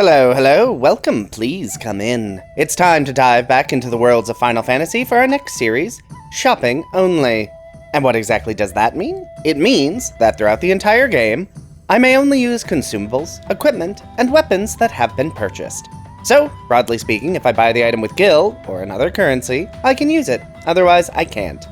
Hello, hello, welcome, please come in. It's time to dive back into the worlds of Final Fantasy for our next series, Shopping Only. And what exactly does that mean? It means that throughout the entire game, I may only use consumables, equipment, and weapons that have been purchased. So, broadly speaking, if I buy the item with gil, or another currency, I can use it, otherwise I can't.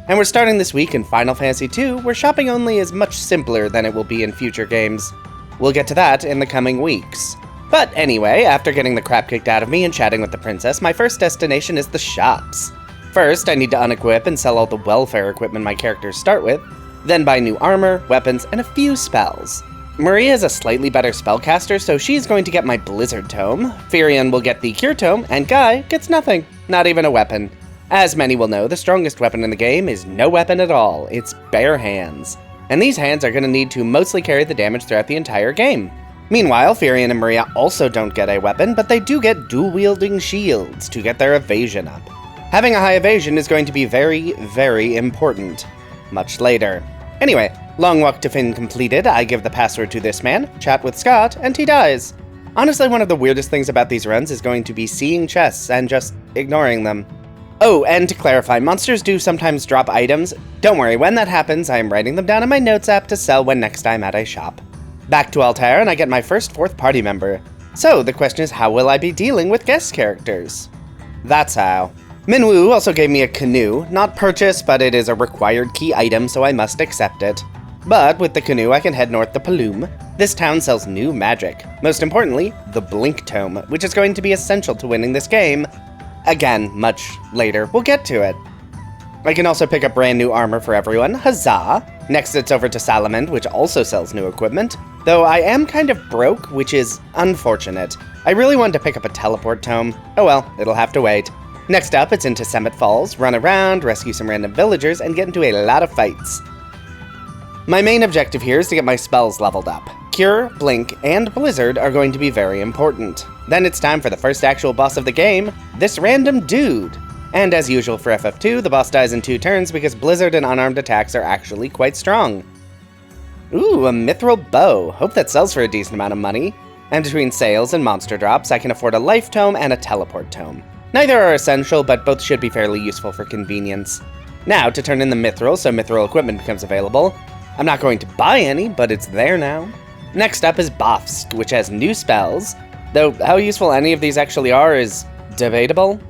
And we're starting this week in Final Fantasy II, where shopping only is much simpler than it will be in future games. We'll get to that in the coming weeks. But anyway, after getting the crap kicked out of me and chatting with the princess, my first destination is the shops. First, I need to unequip and sell all the welfare equipment my characters start with, then buy new armor, weapons, and a few spells. Maria is a slightly better spellcaster, so she's going to get my Blizzard Tome, Firion will get the Cure Tome, and Guy gets nothing, not even a weapon. As many will know, the strongest weapon in the game is no weapon at all, it's bare hands. And these hands are going to need to mostly carry the damage throughout the entire game. Meanwhile, Firion and Maria also don't get a weapon, but they do get dual-wielding shields to get their evasion up. Having a high evasion is going to be very, very important. Much later. Anyway, long walk to Finn completed, I give the password to this man, chat with Scott, and he dies. Honestly, one of the weirdest things about these runs is going to be seeing chests and just ignoring them. Oh, and to clarify, monsters do sometimes drop items. Don't worry, when that happens, I am writing them down in my notes app to sell when next I'm at a shop. Back to Altair, and I get my first fourth party member. So, the question is, how will I be dealing with guest characters? That's how. Minwoo also gave me a canoe, not purchased, but it is a required key item, so I must accept it. But with the canoe, I can head north to Paloom. This town sells new magic. Most importantly, the Blink Tome, which is going to be essential to winning this game. Again, much later, we'll get to it. I can also pick up brand new armor for everyone, huzzah! Next it's over to Salamand, which also sells new equipment, though I am kind of broke, which is unfortunate. I really wanted to pick up a teleport tome. Oh well, it'll have to wait. Next up, it's into Summit Falls, run around, rescue some random villagers, and get into a lot of fights. My main objective here is to get my spells leveled up. Cure, Blink, and Blizzard are going to be very important. Then it's time for the first actual boss of the game, this random dude. And as usual for FF2, the boss dies in 2 turns because Blizzard and unarmed attacks are actually quite strong. Ooh, a mithril bow. Hope that sells for a decent amount of money. And between sales and monster drops, I can afford a life tome and a teleport tome. Neither are essential, but both should be fairly useful for convenience. Now, to turn in the mithril so mithril equipment becomes available. I'm not going to buy any, but it's there now. Next up is Bofsk, which has new spells, though how useful any of these actually are is debatable.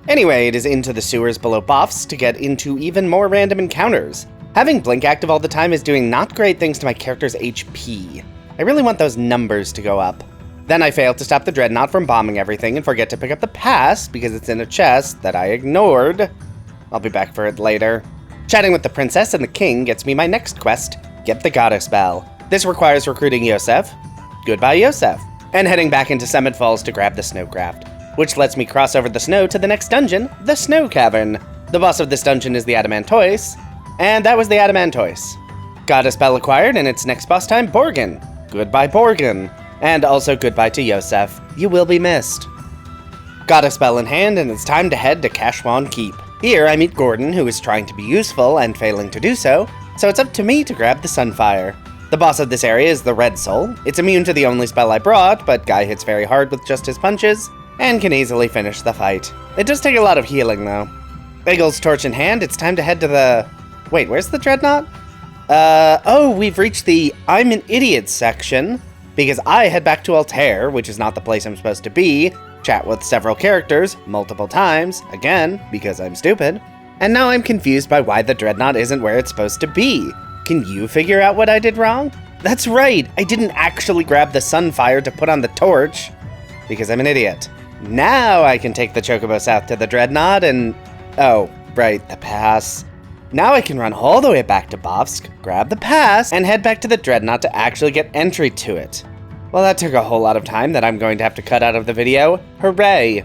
Anyway, it is into the sewers below Bofsk to get into even more random encounters. Having Blink active all the time is doing not great things to my character's HP. I really want those numbers to go up. Then I fail to stop the Dreadnought from bombing everything and forget to pick up the pass because it's in a chest that I ignored. I'll be back for it later. Chatting with the princess and the king gets me my next quest, get the Goddess Bell. This requires recruiting Yosef. Goodbye, Yosef. And heading back into Summit Falls to grab the Snowcraft, which lets me cross over the snow to the next dungeon, the Snow Cavern. The boss of this dungeon is the Adamantoise, and that was the Adamantoise. Goddess Bell acquired, and it's next boss time, Borgin. Goodbye, Borgin. And also goodbye to Yosef. You will be missed. Goddess Bell in hand, and it's time to head to Kashwan Keep. Here I meet Gordon, who is trying to be useful and failing to do so it's up to me to grab the Sunfire. The boss of this area is the Red Soul. It's immune to the only spell I brought, but Guy hits very hard with just his punches, and can easily finish the fight. It does take a lot of healing, though. Eagle's torch in hand, it's time to head to the... Wait, where's the Dreadnought? Oh, we've reached the I'm an Idiot section, because I head back to Altair, which is not the place I'm supposed to be, chat with several characters, multiple times, again, because I'm stupid, and now I'm confused by why the Dreadnought isn't where it's supposed to be. Can you figure out what I did wrong? That's right, I didn't actually grab the Sunfire to put on the torch, because I'm an idiot. Now I can take the Chocobo south to the Dreadnought and... Oh, right, the pass. Now I can run all the way back to Bofsk, grab the pass, and head back to the Dreadnought to actually get entry to it. Well, that took a whole lot of time that I'm going to have to cut out of the video. Hooray!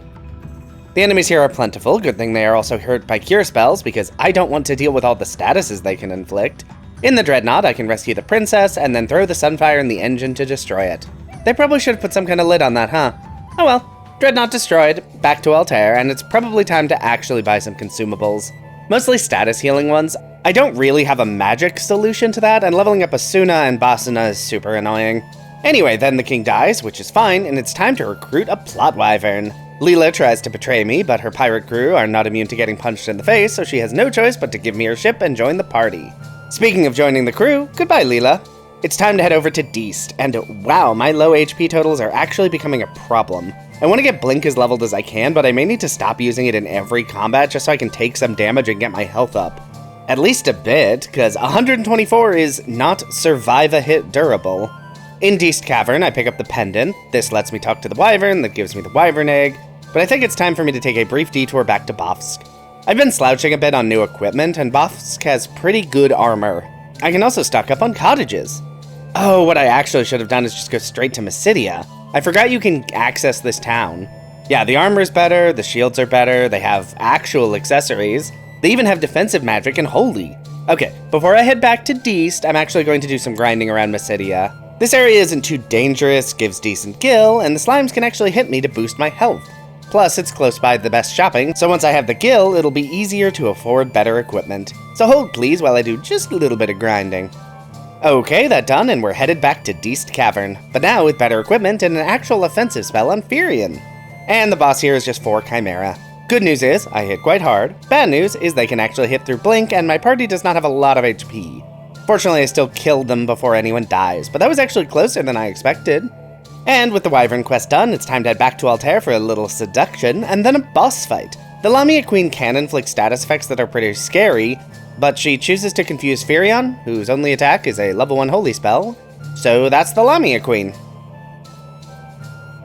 The enemies here are plentiful, good thing they are also hurt by cure spells, because I don't want to deal with all the statuses they can inflict. In the Dreadnought, I can rescue the princess, and then throw the Sunfire in the engine to destroy it. They probably should have put some kind of lid on that, huh? Oh well. Dreadnought destroyed, back to Altair, and it's probably time to actually buy some consumables. Mostly status healing ones. I don't really have a magic solution to that, and leveling up Asuna and Basuna is super annoying. Anyway, then the king dies, which is fine, and it's time to recruit a plot wyvern. Leela tries to betray me, but her pirate crew are not immune to getting punched in the face, so she has no choice but to give me her ship and join the party. Speaking of joining the crew, goodbye Leela. It's time to head over to Deist, and wow, my low HP totals are actually becoming a problem. I want to get Blink as leveled as I can, but I may need to stop using it in every combat just so I can take some damage and get my health up. At least a bit, because 124 is not survive a hit durable. In Deist Cavern, I pick up the pendant. This lets me talk to the wyvern, that gives me the wyvern egg, but I think it's time for me to take a brief detour back to Bofsk. I've been slouching a bit on new equipment, and Bofsk has pretty good armor. I can also stock up on cottages. Oh, what I actually should have done is just go straight to Mysidia. I forgot you can access this town. Yeah, the armor's better, the shields are better, they have actual accessories, they even have defensive magic and holy. Okay, before I head back to Deist, I'm actually going to do some grinding around Mysidia. This area isn't too dangerous, gives decent gil, and the slimes can actually hit me to boost my health. Plus, it's close by the best shopping, so once I have the gil, it'll be easier to afford better equipment. So hold please while I do just a little bit of grinding. Okay, that done, and we're headed back to Deist Cavern, but now with better equipment and an actual offensive spell on Firion. And the boss here is just 4 Chimera. Good news is, I hit quite hard. Bad news is they can actually hit through Blink, and my party does not have a lot of HP. Fortunately, I still killed them before anyone dies, but that was actually closer than I expected. And with the Wyvern quest done, it's time to head back to Altair for a little seduction, and then a boss fight. The Lamia Queen can inflict status effects that are pretty scary, but she chooses to confuse Firion, whose only attack is a level 1 holy spell, so that's the Lamia Queen.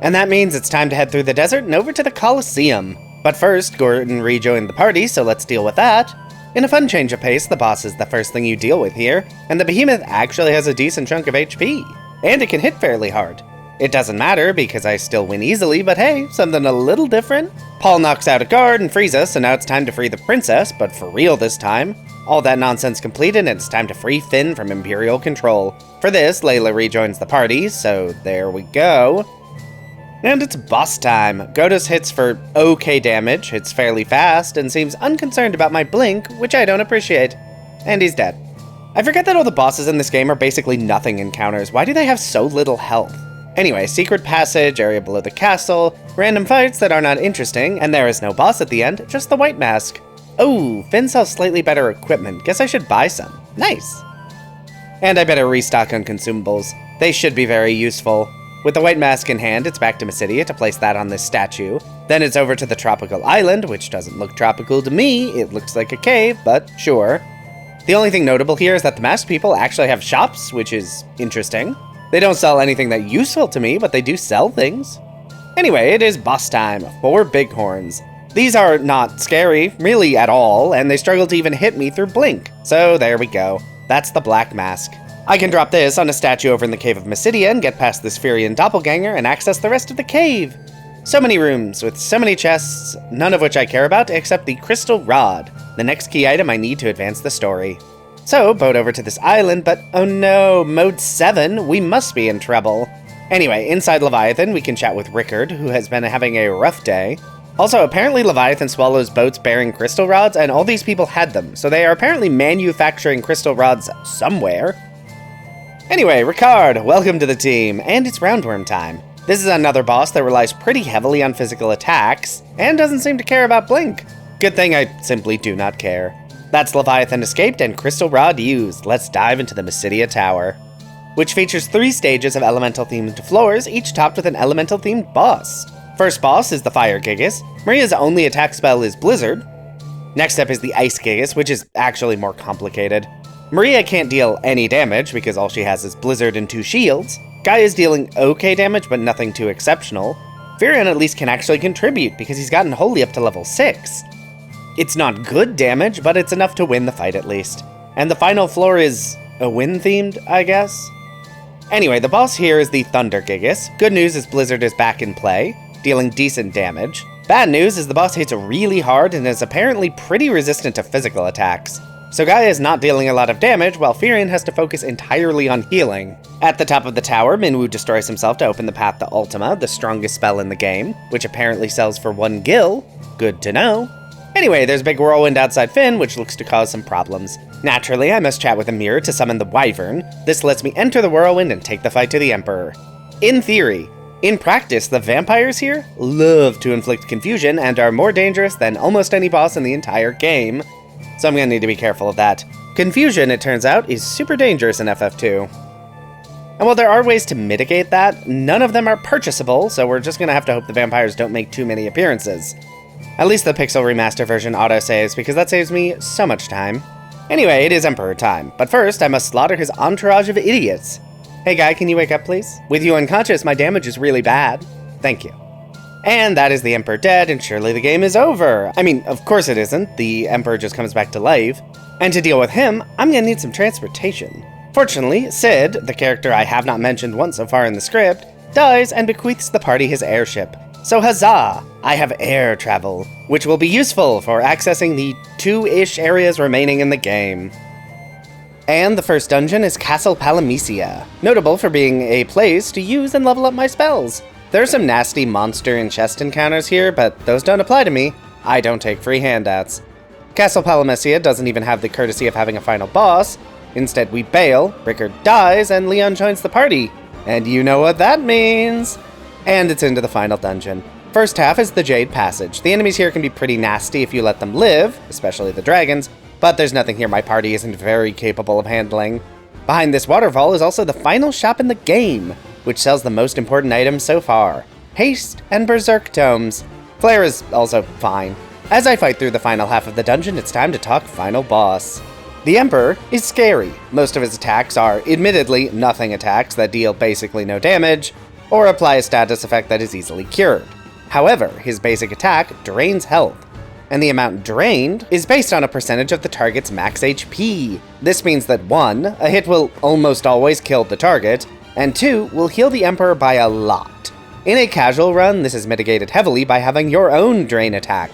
And that means it's time to head through the desert and over to the Colosseum. But first, Gordon rejoined the party, so let's deal with that. In a fun change of pace, the boss is the first thing you deal with here, and the behemoth actually has a decent chunk of HP, and it can hit fairly hard. It doesn't matter, because I still win easily, but hey, something a little different. Paul knocks out a guard and frees us, so now it's time to free the princess, but for real this time. All that nonsense completed, and it's time to free Finn from Imperial control. For this, Layla rejoins the party, so there we go. And it's boss time. Godos hits for okay damage, hits fairly fast, and seems unconcerned about my blink, which I don't appreciate. And he's dead. I forget that all the bosses in this game are basically nothing encounters. Why do they have so little health? Anyway, secret passage, area below the castle, random fights that are not interesting, and there is no boss at the end, just the white mask. Oh, Finn sells slightly better equipment. Guess I should buy some. Nice. And I better restock on consumables. They should be very useful. With the white mask in hand, it's back to Mysidia to place that on this statue. Then it's over to the tropical island, which doesn't look tropical to me. It looks like a cave, but sure. The only thing notable here is that the masked people actually have shops, which is interesting. They don't sell anything that useful to me, but they do sell things. Anyway, it is boss time. 4 bighorns. These are not scary, really at all, and they struggle to even hit me through Blink. So there we go. That's the black mask. I can drop this on a statue over in the cave of Mysidia and get past this Firion doppelganger and access the rest of the cave. So many rooms with so many chests, none of which I care about except the crystal rod, the next key item I need to advance the story. So, boat over to this island, but oh no, mode 7, we must be in trouble. Anyway, inside Leviathan, we can chat with Rickard, who has been having a rough day. Also, apparently Leviathan swallows boats bearing crystal rods, and all these people had them, so they are apparently manufacturing crystal rods somewhere. Anyway, Rickard, welcome to the team, and it's roundworm time. This is another boss that relies pretty heavily on physical attacks, and doesn't seem to care about Blink. Good thing I simply do not care. That's Leviathan escaped and crystal rod used. Let's dive into the Mysidia Tower, which features 3 stages of elemental-themed floors, each topped with an elemental-themed boss. First boss is the Fire Gigas. Maria's only attack spell is Blizzard. Next up is the Ice Gigas, which is actually more complicated. Maria can't deal any damage because all she has is Blizzard and 2 shields. Guy is dealing okay damage, but nothing too exceptional. Firion at least can actually contribute because he's gotten Holy up to level 6. It's not good damage, but it's enough to win the fight at least. And the final floor is a wind-themed, I guess? Anyway, the boss here is the Thunder Gigas. Good news is Blizzard is back in play, dealing decent damage. Bad news is the boss hits really hard and is apparently pretty resistant to physical attacks. So Gaia is not dealing a lot of damage, while Firion has to focus entirely on healing. At the top of the tower, Minwu destroys himself to open the path to Ultima, the strongest spell in the game, which apparently sells for 1 gil. Good to know. Anyway, there's a big whirlwind outside Finn, which looks to cause some problems. Naturally, I must chat with a mirror to summon the Wyvern. This lets me enter the whirlwind and take the fight to the Emperor. In theory. In practice, the vampires here love to inflict confusion and are more dangerous than almost any boss in the entire game, so I'm gonna need to be careful of that. Confusion, it turns out, is super dangerous in FF2. And while there are ways to mitigate that, none of them are purchasable, so we're just gonna have to hope the vampires don't make too many appearances. At least the Pixel Remaster version autosaves, because that saves me so much time. Anyway, it is Emperor time, but first I must slaughter his entourage of idiots. Hey guy, can you wake up please? With you unconscious, my damage is really bad. Thank you. And that is the Emperor dead, and surely the game is over. I mean, of course it isn't, the Emperor just comes back to life. And to deal with him, I'm gonna need some transportation. Fortunately, Sid, the character I have not mentioned once so far in the script, dies and bequeaths the party his airship. So huzzah! I have air travel, which will be useful for accessing the 2-ish areas remaining in the game. And the first dungeon is Castle Palamecia, notable for being a place to use and level up my spells. There are some nasty monster and chest encounters here, but those don't apply to me. I don't take free handouts. Castle Palamecia doesn't even have the courtesy of having a final boss. Instead, we bail, Rickard dies, and Leon joins the party. And you know what that means! And it's into the final dungeon. First half is the Jade Passage. The enemies here can be pretty nasty if you let them live, especially the dragons, but there's nothing here my party isn't very capable of handling. Behind this waterfall is also the final shop in the game, which sells the most important items so far: Haste and Berserk Tomes. Flare is also fine. As I fight through the final half of the dungeon, it's time to talk final boss. The Emperor is scary. Most of his attacks are, admittedly, nothing attacks that deal basically no damage, or apply a status effect that is easily cured. However, his basic attack drains health, and the amount drained is based on a percentage of the target's max HP. This means that 1, a hit will almost always kill the target, and 2, will heal the Emperor by a lot. In a casual run, this is mitigated heavily by having your own drain attack.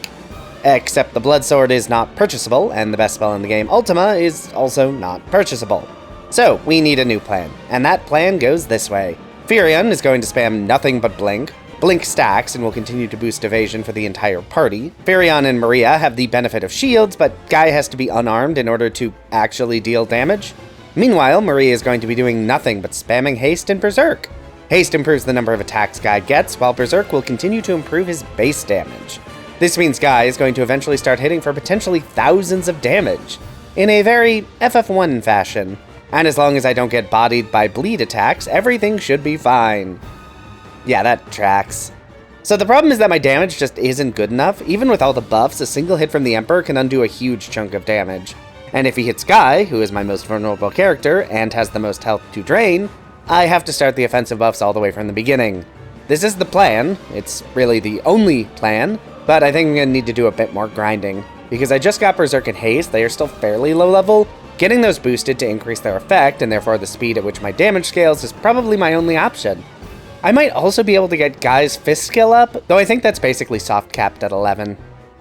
Except the Blood Sword is not purchasable, and the best spell in the game, Ultima, is also not purchasable. So, we need a new plan, and that plan goes this way. Firion is going to spam nothing but Blink. Blink stacks and will continue to boost evasion for the entire party. Firion and Maria have the benefit of shields, but Guy has to be unarmed in order to actually deal damage. Meanwhile, Maria is going to be doing nothing but spamming Haste and Berserk. Haste improves the number of attacks Guy gets, while Berserk will continue to improve his base damage. This means Guy is going to eventually start hitting for potentially thousands of damage, in a very FF1 fashion. And as long as I don't get bodied by bleed attacks, everything should be fine. Yeah, that tracks. So the problem is that my damage just isn't good enough. Even with all the buffs, a single hit from the Emperor can undo a huge chunk of damage. And if he hits Guy, who is my most vulnerable character and has the most health to drain, I have to start the offensive buffs all the way from the beginning. This is the plan. It's really the only plan, but I think I'm gonna need to do a bit more grinding. Because I just got Berserk and Haste, they are still fairly low level. Getting those boosted to increase their effect, and therefore the speed at which my damage scales, is probably my only option. I might also be able to get Guy's fist skill up, though I think that's basically soft capped at 11.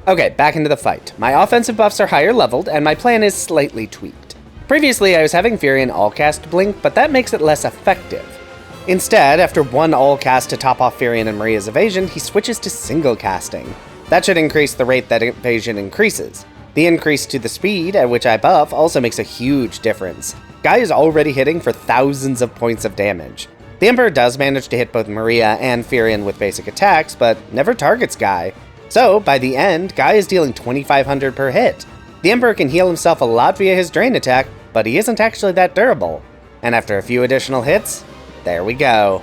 Okay, back into the fight. My offensive buffs are higher leveled, and my plan is slightly tweaked. Previously, I was having Firion all-cast Blink, but that makes it less effective. Instead, after one all-cast to top off Firion and Maria's evasion, he switches to single-casting. That should increase the rate that evasion increases. The increase to the speed at which I buff also makes a huge difference. Guy is already hitting for thousands of points of damage. The Emperor does manage to hit both Maria and Firion with basic attacks, but never targets Guy. So, by the end, Guy is dealing 2,500 per hit. The Emperor can heal himself a lot via his drain attack, but he isn't actually that durable. And after a few additional hits, there we go.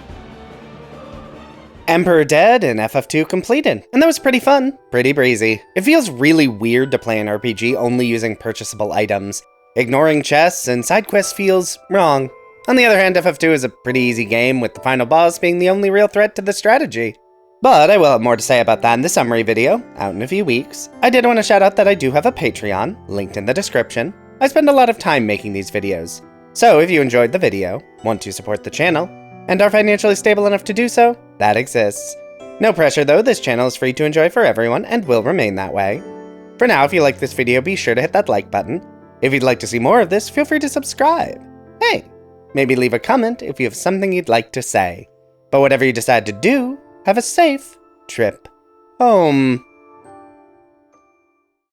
Emperor dead and FF2 completed. And that was pretty fun, pretty breezy. It feels really weird to play an RPG only using purchasable items. Ignoring chests and side quests feels wrong. On the other hand, FF2 is a pretty easy game, with the final boss being the only real threat to the strategy. But I will have more to say about that in the summary video, out in a few weeks. I did want to shout out that I do have a Patreon, linked in the description. I spend a lot of time making these videos. So if you enjoyed the video, want to support the channel, and are financially stable enough to do so, that exists. No pressure though, this channel is free to enjoy for everyone and will remain that way. For now, if you like this video, be sure to hit that like button. If you'd like to see more of this, feel free to subscribe. Hey, maybe leave a comment if you have something you'd like to say. But whatever you decide to do, have a safe trip home.